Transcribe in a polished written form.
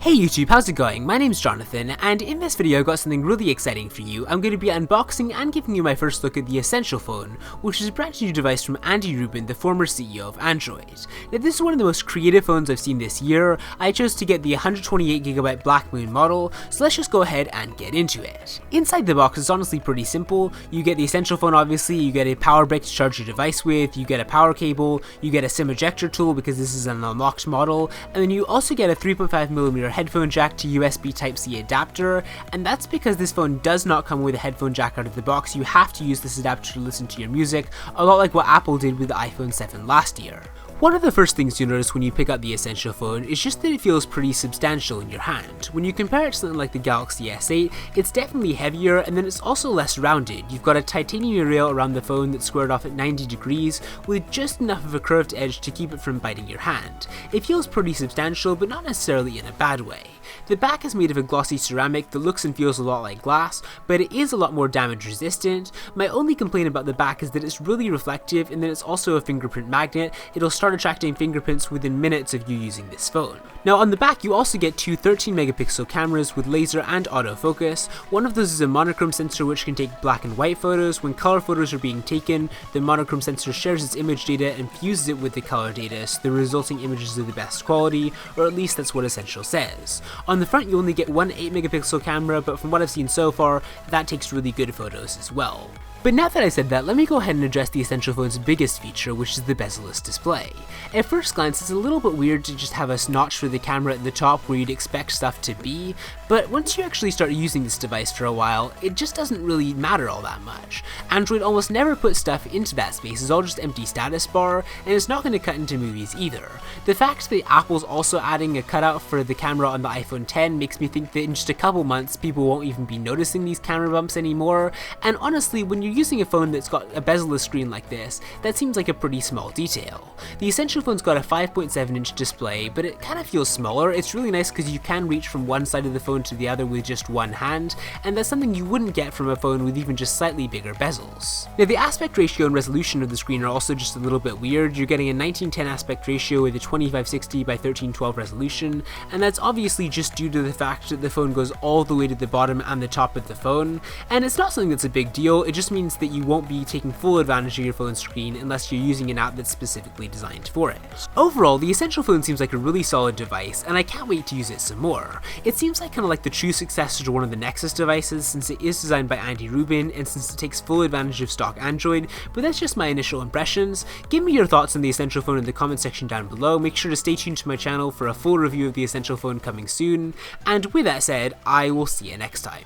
Hey YouTube, how's it going? My name's Jonathan, and in this video I got something really exciting for you. I'm going to be unboxing and giving you my first look at the Essential Phone, which is a brand new device from Andy Rubin, the former CEO of Android. Now this is one of the most creative phones I've seen this year. I chose to get the 128GB Black Moon model, so let's just go ahead and get into it. Inside the box is honestly pretty simple. You get the Essential Phone obviously, you get a power brick to charge your device with, you get a power cable, you get a SIM ejector tool because this is an unlocked model, and then you also get a 3.5mm headphone jack to USB Type-C adapter, and that's because this phone does not come with a headphone jack out of the box. You have to use this adapter to listen to your music, a lot like what Apple did with the iPhone 7 last year. One of the first things you notice when you pick up the Essential Phone is just that it feels pretty substantial in your hand. When you compare it to something like the Galaxy S8, it's definitely heavier, and then it's also less rounded. You've got a titanium rail around the phone that's squared off at 90 degrees with just enough of a curved edge to keep it from biting your hand. It feels pretty substantial, but not necessarily in a bad way. The back is made of a glossy ceramic that looks and feels a lot like glass, but it is a lot more damage resistant. My only complaint about the back is that it's really reflective, and then it's also a fingerprint magnet. It'll start attracting fingerprints within minutes of you using this phone. Now on the back you also get two 13-megapixel cameras with laser and autofocus. One of those is a monochrome sensor which can take black and white photos. When color photos are being taken, the monochrome sensor shares its image data and fuses it with the color data so the resulting images are the best quality, or at least that's what Essential says. On the front you only get one 8-megapixel camera, but from what I've seen so far, that takes really good photos as well. But now that I said that, let me go ahead and address the Essential Phone's biggest feature, which is the bezel-less display. At first glance, it's a little bit weird to just have a notch for the camera at the top where you'd expect stuff to be, but once you actually start using this device for a while, it just doesn't really matter all that much. Android almost never puts stuff into that space, it's all just empty status bar, and it's not going to cut into movies either. The fact that Apple's also adding a cutout for the camera on the iPhone 10 makes me think that in just a couple months, people won't even be noticing these camera bumps anymore, and honestly, when you're using a phone that's got a bezel-less screen like this, that seems like a pretty small detail. The Essential Phone's got a 5.7-inch display, but it kind of feels smaller. It's really nice because you can reach from one side of the phone to the other with just one hand, and that's something you wouldn't get from a phone with even just slightly bigger bezels. Now the aspect ratio and resolution of the screen are also just a little bit weird. You're getting a 1910 aspect ratio with a 2560 by 1312 resolution, and that's obviously just due to the fact that the phone goes all the way to the bottom and the top of the phone, and it's not something that's a big deal. It just means that you won't be taking full advantage of your phone screen unless you're using an app that's specifically designed for it. Overall, the Essential Phone seems like a really solid device, and I can't wait to use it some more. It seems like kind of like the true successor to one of the Nexus devices, since it is designed by Andy Rubin and since it takes full advantage of stock Android, but that's just my initial impressions. Give me your thoughts on the Essential Phone in the comment section down below. Make sure to stay tuned to my channel for a full review of the Essential Phone coming soon, and with that said, I will see you next time.